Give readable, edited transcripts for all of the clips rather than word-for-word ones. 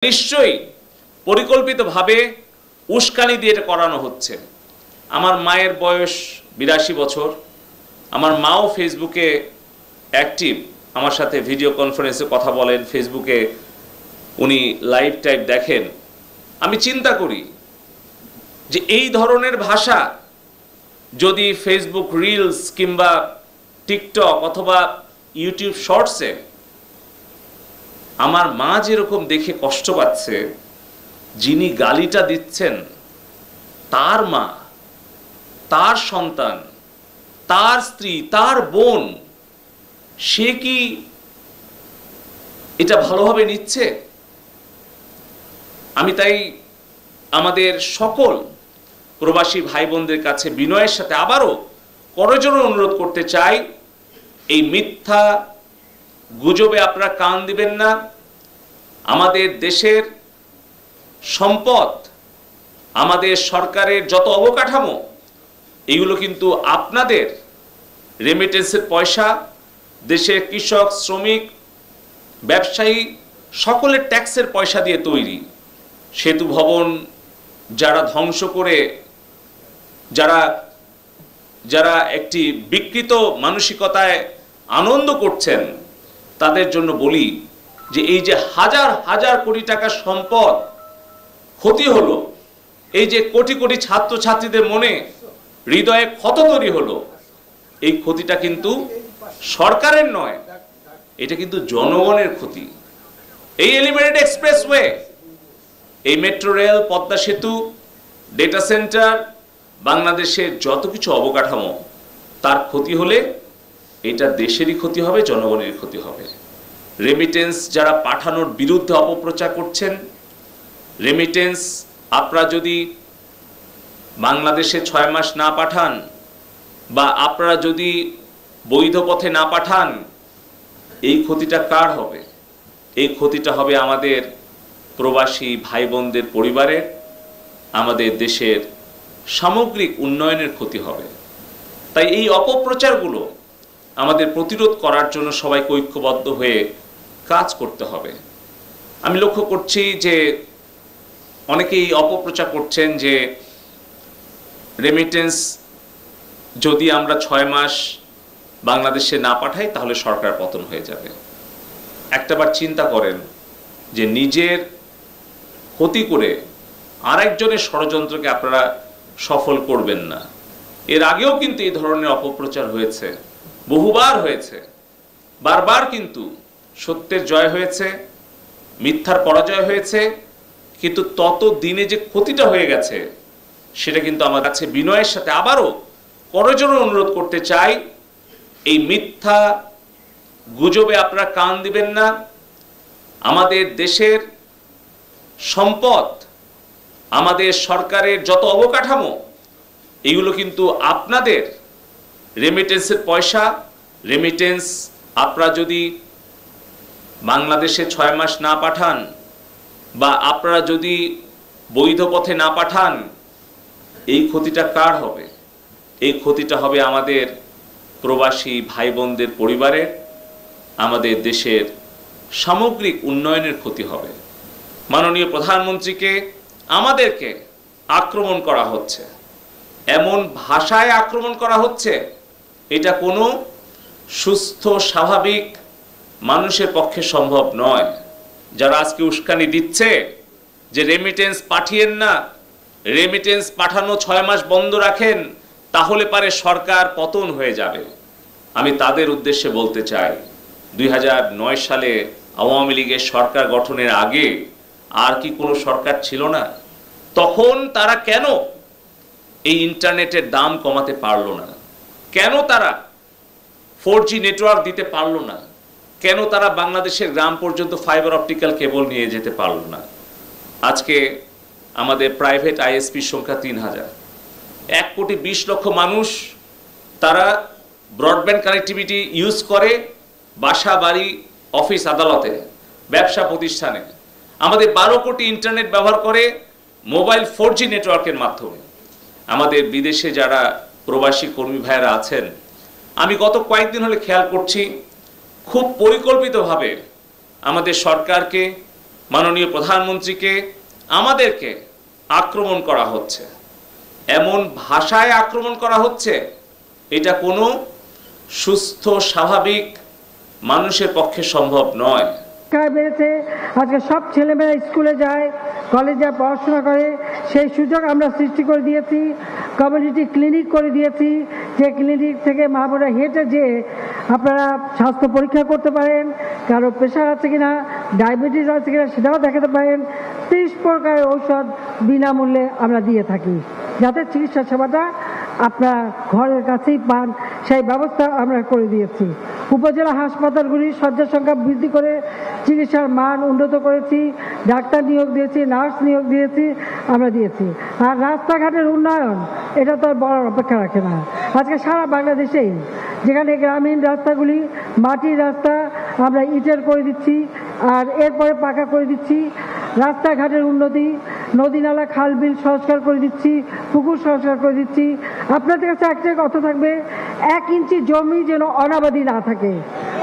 নিশ্চয়ই পরিকল্পিতভাবে উস্কানি দিয়ে এটা করানো হচ্ছে। আমার মায়ের বয়স 82 বছর। আমার মাও ফেসবুকে অ্যাক্টিভ, আমার সাথে ভিডিও কনফারেন্সে কথা বলেন, ফেসবুকে উনি লাইভ টাইপ দেখেন। আমি চিন্তা করি যে এই ধরনের ভাষা যদি ফেসবুক রিলস কিংবা টিকটক অথবা ইউটিউব শর্টসে আমার মা যেরকম দেখে কষ্ট পাচ্ছে, যিনি গালিটা দিচ্ছেন তার মা, তার সন্তান, তার স্ত্রী, তার বোন, সে কি এটা ভালোভাবে নিচ্ছে? আমি তাই আমাদের সকল প্রবাসী ভাই বোনদের কাছে বিনয়ের সাথে আবারও করজোড়ে অনুরোধ করতে চাই, এই মিথ্যা গুজবে আপনারা কান দিবেন না। আমাদের দেশের সম্পদ, আমাদের সরকারের যত অবকাঠামো, এগুলো কিন্তু আপনাদের রেমিটেন্সের পয়সা, দেশের কৃষক, শ্রমিক, ব্যবসায়ী সকলের ট্যাক্সের পয়সা দিয়ে তৈরি। সেতু ভবন যারা ধ্বংস করে, যারা একটি বিকৃত মানসিকতায় আনন্দ করছেন, তাদের জন্য বলি যে এই যে হাজার হাজার কোটি টাকার সম্পদ ক্ষতি হলো, এই যে কোটি কোটি ছাত্রছাত্রীদের মনে হৃদয়ে ক্ষত তৈরি হলো, এই ক্ষতিটা কিন্তু সরকারের নয়, এটা কিন্তু জনগণের ক্ষতি। এই এলিভেটেড এক্সপ্রেসওয়ে, এই মেট্রো রেল, পদ্মা সেতু, ডেটা সেন্টার, বাংলাদেশের যত কিছু অবকাঠামো, তার ক্ষতি হলে এটা দেশেরই ক্ষতি হবে, জনগণের ক্ষতি হবে। রেমিটেন্স যারা পাঠানোর বিরুদ্ধে অপপ্রচার করছেন, রেমিটেন্স আপনারা যদি বাংলাদেশে 6 মাস না পাঠান বা আপনারা যদি বৈধ পথে না পাঠান, এই ক্ষতিটা কার হবে? এই ক্ষতিটা হবে আমাদের প্রবাসী ভাই বোনদের পরিবারের, আমাদের দেশের সামগ্রিক উন্নয়নের ক্ষতি হবে। তাই এই অপপ্রচারগুলো আমাদের প্রতিরোধ করার জন্য সবাইকে ঐক্যবদ্ধ হয়ে কাজ করতে হবে। আমি লক্ষ্য করছি যে অনেকেই অপপ্রচার করছেন যে রেমিটেন্স যদি আমরা 6 মাস বাংলাদেশে না পাঠাই তাহলে সরকার পতন হয়ে যাবে। একটাবার চিন্তা করেন যে নিজের ক্ষতি করে আরেকজনের ষড়যন্ত্রকে আপনারা সফল করবেন না। এর আগেও কিন্তু এই ধরনের অপপ্রচার হয়েছে, বহুবার হয়েছে, বারবার কিন্তু সত্যের জয় হয়েছে, মিথ্যার পরাজয় হয়েছে, কিন্তু তত দিনে যে ক্ষতিটা হয়ে গেছে সেটা কিন্তু আমার কাছে বিনয়ের সাথে আবারও করজোড়ে অনুরোধ করতে চাই, এই মিথ্যা গুজবে আপনারা কান দিবেন না। আমাদের দেশের সম্পদ, আমাদের সরকারের যত অবকাঠামো, এগুলো কিন্তু আপনাদের রেমিটেন্সের পয়সা। রেমিটেন্স আপনারা যদি বাংলাদেশে 6 মাস না পাঠান বা আপনারা যদি বৈধ পথে না পাঠান, এই ক্ষতিটা কার হবে? এই ক্ষতিটা হবে আমাদের প্রবাসী ভাই বোনদের পরিবারের, আমাদের দেশের সামগ্রিক উন্নয়নের ক্ষতি হবে। মাননীয় প্রধানমন্ত্রীকে, আমাদেরকে আক্রমণ করা হচ্ছে, এমন ভাষায় আক্রমণ করা হচ্ছে, এটা কোনো সুস্থ স্বাভাবিক মানুষের পক্ষে সম্ভব নয়। যারা আজকে উস্কানি দিচ্ছে যে রেমিটেন্স পাঠিয়েন না, রেমিটেন্স পাঠানো 6 মাস বন্ধ রাখেন, তাহলে পারে সরকার পতন হয়ে যাবে, আমি তাদের উদ্দেশ্যে বলতে চাই 2009 সালে আওয়ামী লীগের সরকার গঠনের আগে আর কি কোনো সরকার ছিল না? তখন তারা কেন এই ইন্টারনেটের দাম কমাতে পারলো না? কেন তারা 4G নেটওয়ার্ক দিতে পারলো না? কেন তারা বাংলাদেশের গ্রাম পর্যন্ত ফাইবার অপটিক্যাল কেবল নিয়ে যেতে পারলো না? আজকে আমাদের প্রাইভেট আইএসপির সংখ্যা 3000, 1,20,00,000 মানুষ তারা ব্রডব্যান্ড কানেক্টিভিটি ইউজ করে বাসা, বাড়ি, অফিস, আদালতে, ব্যবসা প্রতিষ্ঠানে। আমাদের 12 কোটি ইন্টারনেট ব্যবহার করে মোবাইল 4G নেটওয়ার্কের মাধ্যমে। আমাদের বিদেশে যারা প্রবাসী কর্মী ভাইয়েরা আছেন, আমি গত কয়েকদিন হলে খেয়াল করছি খুব পরিকল্পিতভাবে আমাদের সরকারকে মাননীয় প্রধানমন্ত্রীকে, আমাদেরকে আক্রমণ করা হচ্ছে, এমন ভাষায় আক্রমণ করা হচ্ছে, এটা কোনো সুস্থ স্বাভাবিক মানুষের পক্ষে সম্ভব নয়। বেড়েছে, আজকে সব ছেলেমেয়েরা স্কুলে যায়, কলেজে পড়াশোনা করে, সেই সুযোগ আমরা সৃষ্টি করে দিয়েছি। কমিউনিটি ক্লিনিক করে দিয়েছি, যে ক্লিনিক থেকে মা বোনেরা হেঁটে যেয়ে আপনারা স্বাস্থ্য পরীক্ষা করতে পারেন, কারো প্রেশার আছে কিনা, ডায়াবেটিস আছে কিনা সেটাও দেখাতে পারেন। 30 প্রকারের ঔষধ বিনামূল্যে আমরা দিয়ে থাকি, যাতে চিকিৎসা সেবাটা আপনার ঘরের কাছেই পান, সেই ব্যবস্থা আমরা করে দিয়েছি। উপজেলা হাসপাতালগুলির শয্যা সংখ্যা বৃদ্ধি করে চিকিৎসার মান উন্নত করেছি, ডাক্তার নিয়োগ দিয়েছি, নার্স নিয়োগ দিয়েছি, আমরা দিয়েছি। আর রাস্তাঘাটের উন্নয়ন, এটা তো আর বলার অপেক্ষা রাখে না। আজকে সারা বাংলাদেশেই যেখানে গ্রামীণ রাস্তাগুলি মাটির রাস্তা আমরা ইটের করে দিচ্ছি, আর এরপরে পাকা করে দিচ্ছি। রাস্তাঘাটের উন্নতি, নদী নালা খাল বিল সংস্কার করে দিচ্ছি, পুকুর সংস্কার করে দিচ্ছি। আপনাদের কাছে একটাই কথা থাকবে, 1 ইঞ্চি জমি যেন অনাবাদি না থাকে।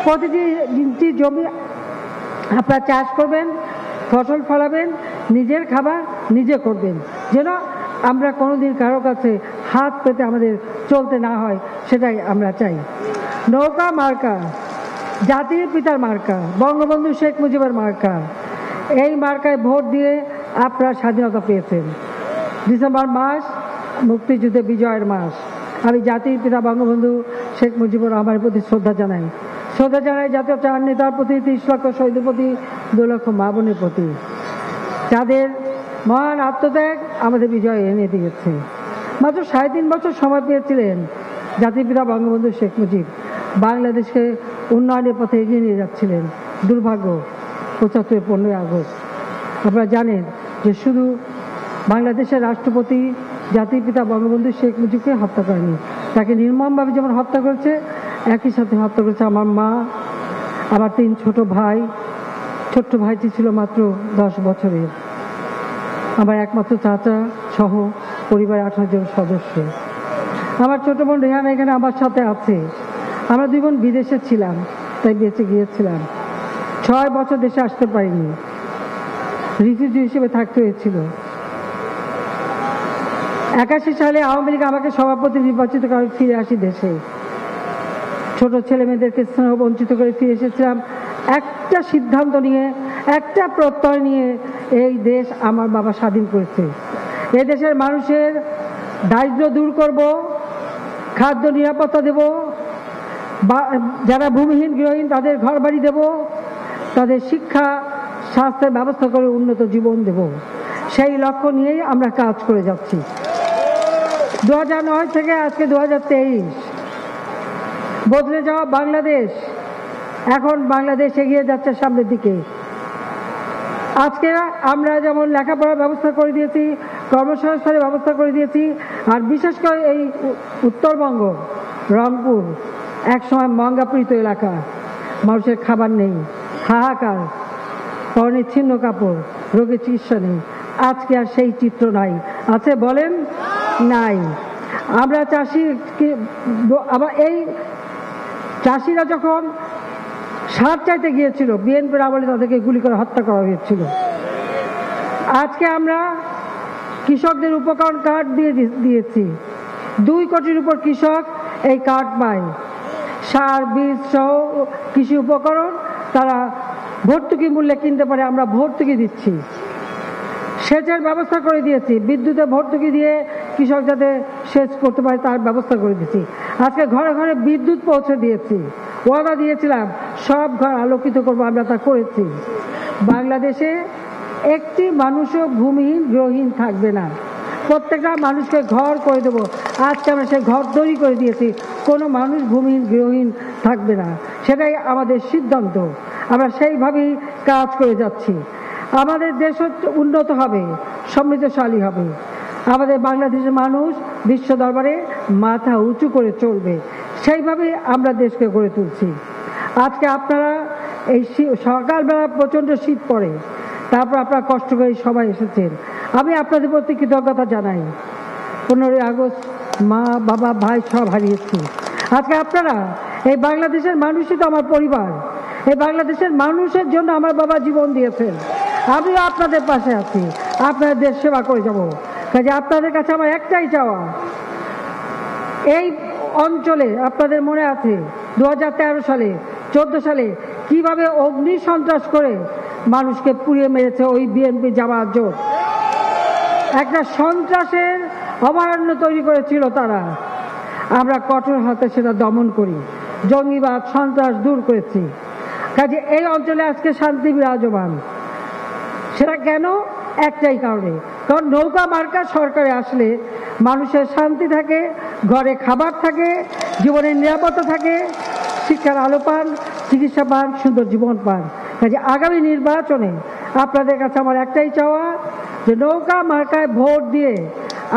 প্রতিটি ইঞ্চি জমি আপনারা চাষ করবেন, ফসল ফলাবেন, নিজের খাবার নিজে করবেন, যেন আমরা কোনোদিন কারো কাছে হাত পেতে আমাদের চলতে না হয়, সেটাই আমরা চাই। নৌকা মার্কা, জাতির পিতার মার্কা, বঙ্গবন্ধু শেখ মুজিবের মার্কা, এই মার্কায় ভোট দিয়ে আপনারা স্বাধীনতা পেয়েছেন। ডিসেম্বর মাস মুক্তিযুদ্ধে বিজয়ের মাস। আমি জাতির পিতা বঙ্গবন্ধু শেখ মুজিবুর রহমানের প্রতি শ্রদ্ধা জানাই জাতীয় চার নেতার প্রতি, 30 লক্ষ শহীদের প্রতি, 2 লক্ষ মা বোনের প্রতি, যাদের মহান আত্মত্যাগ আমাদের বিজয় এনে দিয়েছে। মাত্র 3.5 বছর সময় পেয়েছিলেন জাতির পিতা বঙ্গবন্ধু শেখ মুজিব, বাংলাদেশকে উন্নয়নের পথে এগিয়ে নিয়ে যাচ্ছিলেন। দুর্ভাগ্য 75 15ই আগস্ট আপনারা জানেন যে শুধু বাংলাদেশের রাষ্ট্রপতি জাতির পিতা বঙ্গবন্ধু শেখ মুজিবকে হত্যা করেনি, তাকে নির্মমভাবে যেমন হত্যা করেছে, একই সাথে হত্যা করেছে আমার মা, আমার 3 ছোট ভাই। ছোট্ট ভাইটি ছিল মাত্র 10 বছরের, আমার একমাত্র চাচা সহ পরিবারের 18 জন সদস্য। আমার ছোট বোন রেহানা এখানে আমার সাথে আছে। আমরা 2 বোন বিদেশে ছিলাম, তাই বেঁচে গিয়েছিলাম। 6 বছর দেশে আসতে পারিনি, রিফিউজি হিসেবে থাকতে হয়েছিল। 81 সালে আওয়ামী লীগ আমাকে সভাপতি নির্বাচিত করে ফিরে আসি দেশে। ছোট ছেলে মেয়েদেরকে স্নেহ বঞ্চিত করে ফিরে এসেছিলাম একটা সিদ্ধান্ত নিয়ে, একটা প্রত্যয় নিয়ে, এই দেশ আমার বাবা স্বাধীন করেছে। এই দেশের মানুষের দারিদ্র দূর করব, খাদ্য নিরাপত্তা দেব, যারা ভূমিহীন গৃহহীন তাদের ঘর বাড়ি দেব, তাদের শিক্ষা স্বাস্থ্যের ব্যবস্থা করে উন্নত জীবন দেব। সেই লক্ষ্য নিয়েই আমরা কাজ করে যাচ্ছি। 2009 থেকে আজকে 2023, বদলে যাওয়া বাংলাদেশ, এখন বাংলাদেশ এগিয়ে যাচ্ছে সামনের দিকে। আজকে আমরা যেমন লেখাপড়ার ব্যবস্থা করে দিয়েছি, কর্মসংস্থানের ব্যবস্থা করে দিয়েছি, আর বিশেষ করে এই উত্তরবঙ্গ, রংপুর একসময় মঙ্গাপীড়িত এলাকা, মানুষের খাবার নেই, হাহাকার, পরনে ছিন্ন কাপড়, রোগের চিকিৎসা নেই। আজকে আর সেই চিত্র নাই। আছে বলেন? নাই। আমরা চাষি, আবার এই চাষিরা যখন সার চাইতে গিয়েছিল, বিএনপির আমলে তাদেরকে গুলি করে হত্যা করা হয়েছিল। আজকে আমরা কৃষকদের উপকরণ কার্ড দিয়েছি। 2 কোটির উপর কৃষক এই কার্ড পায়। সার, বীজ সহ কৃষি উপকরণ তারা ভর্তুকি মূল্যে কিনতে পারে, আমরা ভর্তুকি দিচ্ছি। সেচের ব্যবস্থা করে দিয়েছি, বিদ্যুতে ভর্তুকি দিয়ে কৃষক যাতে সেচ করতে পারে তার ব্যবস্থা করে দিয়েছি। আজকে ঘরে ঘরে বিদ্যুৎ পৌঁছে দিয়েছি। ওয়াদা দিয়েছিলাম সব ঘর আলোকিত করবো, আমরা তা করেছি। বাংলাদেশে একটি মানুষও ভূমিহীন গৃহহীন থাকবে না, প্রত্যেকটা মানুষকে ঘর করে দেবো। আজকে আমরা সেই ঘর তৈরি করে দিয়েছি, কোনো মানুষ ভূমিহীন গৃহহীন থাকবে না, সেটাই আমাদের সিদ্ধান্ত। আমরা সেইভাবেই কাজ করে যাচ্ছি। আমাদের দেশ উন্নত হবে, সমৃদ্ধশালী হবে। আমাদের বাংলাদেশের মানুষ বিশ্ব দরবারে মাথা উঁচু করে চলবে, সেইভাবেই আমরা দেশকে গড়ে তুলছি। আজকে আপনারা এই সকালবেলা প্রচণ্ড শীত পড়ে, তারপর আপনারা কষ্ট করে সবাই এসেছেন, আমি আপনাদের প্রতি কৃতজ্ঞতা জানাই। 15ই আগস্ট মা বাবা ভাই সব হারিয়েছি। আজকে আপনারা, এই বাংলাদেশের মানুষই তো আমার পরিবার। এই বাংলাদেশের মানুষের জন্য আমার বাবা জীবন দিয়েছেন। আমিও আপনাদের পাশে আছি, আপনাদের দেশ সেবা করে যাব। কাজে আপনাদের কাছে আমার একটাই চাওয়া, এই অঞ্চলে আপনাদের মনে আছে 2013 সালে 14 সালে কিভাবে অগ্নি সন্ত্রাস করে মানুষকে পুড়িয়ে মেরেছে ওই বিএনপি জামাত জোট। একটা সন্ত্রাসের অভয়ারণ্য তৈরি করেছিল তারা। আমরা কঠোর হাতে সেটা দমন করি, জঙ্গিবাদ সন্ত্রাস দূর করেছি। কাজে এই অঞ্চলে আজকে শান্তি বিরাজমান। সেটা কেন? একটাই কারণে, কারণ নৌকা মার্কা সরকারে আসলে মানুষের শান্তি থাকে, ঘরে খাবার থাকে, জীবনের নিরাপত্তা থাকে, শিক্ষার আলো পান, চিকিৎসা পান, সুন্দর জীবন পান। কাজে আগামী নির্বাচনে আপনাদের কাছে আমার একটাই চাওয়া যে নৌকা মার্কায় ভোট দিয়ে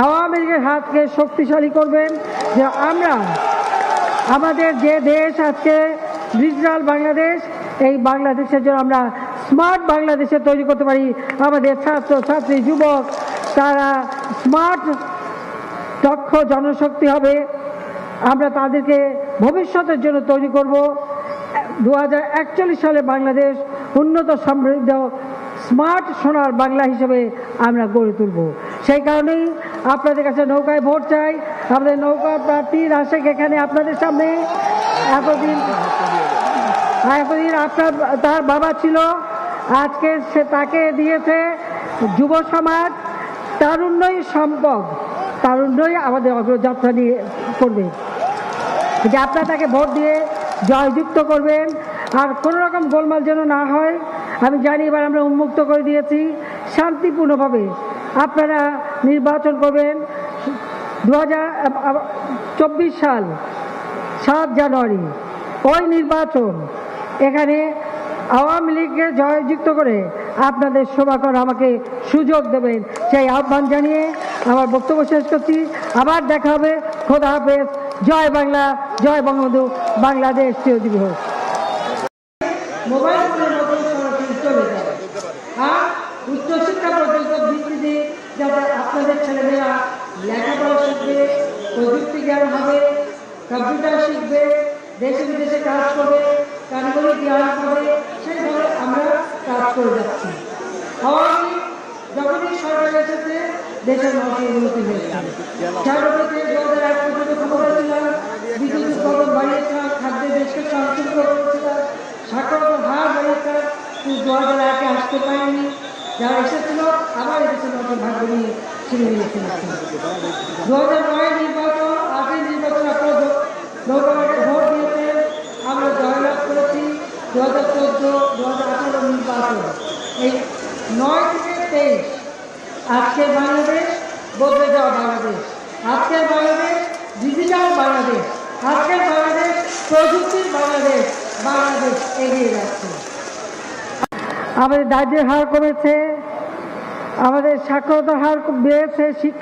আওয়ামী লীগের হাতকে শক্তিশালী করবেন, যে আমরা আমাদের যে দেশ আজকে ডিজিটাল বাংলাদেশ, এই বাংলাদেশের জন্য আমরা স্মার্ট বাংলাদেশে তৈরি করতে পারি। আমাদের ছাত্র ছাত্রী যুবক তারা স্মার্ট দক্ষ জনশক্তি হবে। আমরা তাদেরকে ভবিষ্যতের জন্য তৈরি করব। 2041 সালে বাংলাদেশ উন্নত সমৃদ্ধ স্মার্ট সোনার বাংলা হিসেবে আমরা গড়ে তুলব। সেই কারণেই আপনাদের কাছে নৌকায় ভোট চাই। আমাদের নৌকা প্রার্থী রাশেক এখানে আপনাদের সামনে। এতদিন আপনার তার বাবা ছিল, আজকে সে তাকে দিয়েছে যুব সমাজ। তারুণ্যই সম্পদ, তারুণ্যই আমাদের অগ্রযাত্রা নিয়ে করবে। যে আপনারা তাকে ভোট দিয়ে জয়যুক্ত করবেন, আর কোনো রকম গোলমাল যেন না হয়। আমি জানি এবার আমরা উন্মুক্ত করে দিয়েছি, শান্তিপূর্ণভাবে আপনারা নির্বাচন করবেন। 2024 সাল 7 জানুয়ারি ওই নির্বাচন, এখানে আওয়ামী লীগকে জয়যুক্ত করে আপনাদের সেবা করার আমাকে সুযোগ দেবেন, সেই আহ্বান জানিয়ে আমার বক্তব্য শেষ করছি। আবার দেখা হবে। খোদা হাফেজ। জয় বাংলা, জয় বঙ্গবন্ধু, বাংলাদেশ চিরজীবী হোক। মোবাইল ফোনের মধ্যে সরাসরি চলে যাবে, আর উচ্চশিক্ষা পর্যন্ত ভিত্তিতে যাতে আপনাদের ছেলেমেয়েরা লেখাপড়া শিখবে, প্রযুক্তি জ্ঞান হবে, কম্পিউটার শিখবে, দেশে বিদেশে কাজ করবে, কারিগরি জ্ঞান হবে, সেইভাবে আমরা কাজ করে যাচ্ছি। আওয়ামী যখনই সরকার এসেছে দেশের মানুষের উন্নতি হয়েছে। 2001 পর্যন্ত ক্ষমতা ছিলাম, বিদ্যুৎ উৎপাদন বাড়িয়েছিলাম, খাদ্যের দেশকে সংশোধন করেছিলাম, সাক্ষরতার হার বাড়িয়েছিলাম, কিন্তু 2001 আসতে পারেনি। যারা এসেছিল আবার এসেছিল ভাগ্য নিয়ে ছিঁড়ে নিয়েছিল। 2009 নির্বাচন, 8 নির্বাচন আপনারা নৌকামার্কে ভোট দিয়েছেন, আমরা জয়লাভ করেছি। 2014, 2018 নির্বাচন, এই 9 থেকে 23 আজকের বাংলাদেশ বদলে যাওয়া বাংলাদেশ, আজকের বাংলাদেশ ডিজিটাল বাংলাদেশ, আজকের বাংলাদেশ প্রযুক্তির বাংলাদেশ। বাংলাদেশ এগিয়ে যাচ্ছে। আমাদের দারিদ্র্যের হার কমেছে, আমাদের সাক্ষরতার হার বেড়েছে, শিক্ষা